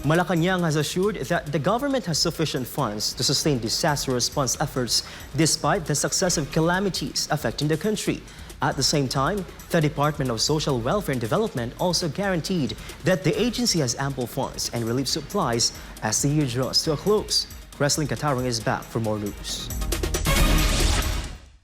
Malacañang has assured that the government has sufficient funds to sustain disaster response efforts despite the successive calamities affecting the country. At the same time, the Department of Social Welfare and Development also guaranteed that the agency has ample funds and relief supplies as the year draws to a close. Cresilyn Catarong is back for more news.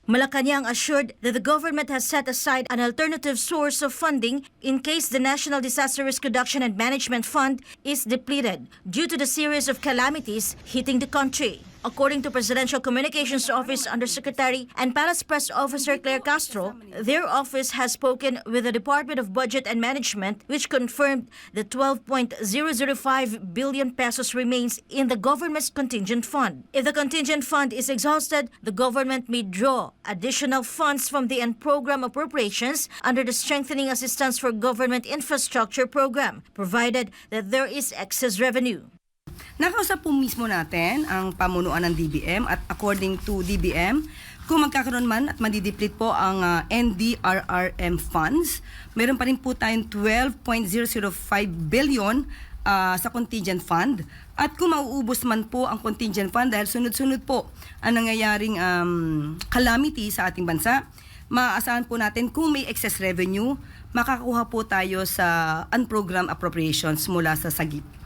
Malacañang assured that the government has set aside an alternative source of funding in case the National Disaster Risk Reduction and Management Fund is depleted due to the series of calamities hitting the country. According to Presidential Communications Office Undersecretary and Palace Press Officer Claire Castro, their office has spoken with the Department of Budget and Management, which confirmed that 12.005 billion pesos remains in the government's contingent fund. If the contingent fund is exhausted, the government may draw additional funds from the program appropriations under the Strengthening Assistance for Government Infrastructure program, provided that there is excess revenue. Nakausap po mismo natin ang pamunuan ng DBM at according to DBM, kung magkakaroon man at madideplete po ang NDRRM funds, meron pa rin po tayong 12.005 billion sa contingent fund. At kung mauubos man po ang contingent fund dahil sunod-sunod po ang nangyayaring calamity sa ating bansa, maaasahan po natin kung may excess revenue, makakuha po tayo sa unprogrammed appropriations mula sa SAGIP.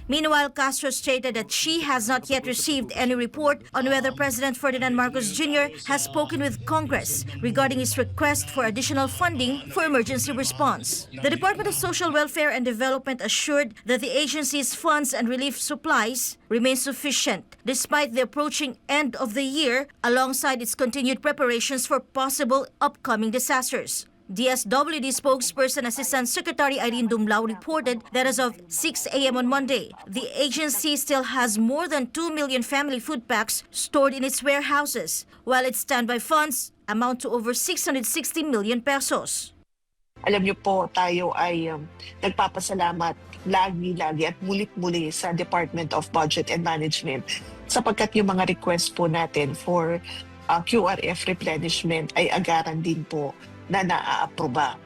Meanwhile, Castro stated that she has not yet received any report on whether President Ferdinand Marcos Jr. has spoken with Congress regarding his request for additional funding for emergency response. The Department of Social Welfare and Development assured that the agency's funds and relief supplies remain sufficient despite the approaching end of the year alongside its continued preparations for possible upcoming disasters. DSWD spokesperson Assistant Secretary Irene Dumlao reported that as of 6 a.m. on Monday, the agency still has more than 2 million family food packs stored in its warehouses, while its standby funds amount to over 660 million pesos. Alam niyo po, tayo ay nagpapasalamat lagi at mulit-muli sa Department of Budget and Management sapagkat yung mga request po natin for QRF replenishment ay agaran din po na naaaproba.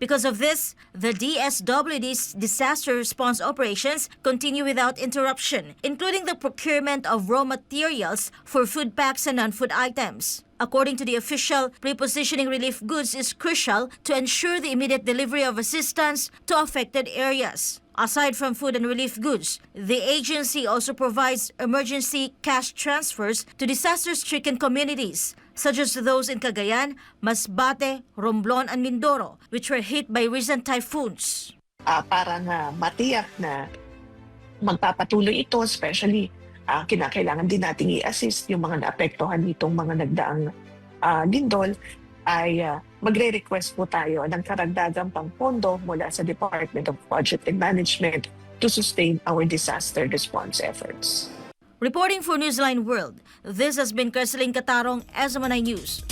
Because of this, the DSWD's disaster response operations continue without interruption, including the procurement of raw materials for food packs and non-food items. According to the official, prepositioning relief goods is crucial to ensure the immediate delivery of assistance to affected areas. Aside from food and relief goods, the agency also provides emergency cash transfers to disaster-stricken communities, such as those in Cagayan, Masbate, Romblon, and Mindoro, which were hit by recent typhoons. Para nga matiyak na magpapatuloy ito, especially kinakailangan din nating i-assist yung mga naapektuhan nitong mga nagdaang lindol, ay magre-request po tayo ng karagdagang pangpondo mula sa Department of Budget and Management to sustain our disaster response efforts. Reporting for Newsline World, this has been Cresilyn Catarong, SMNI News.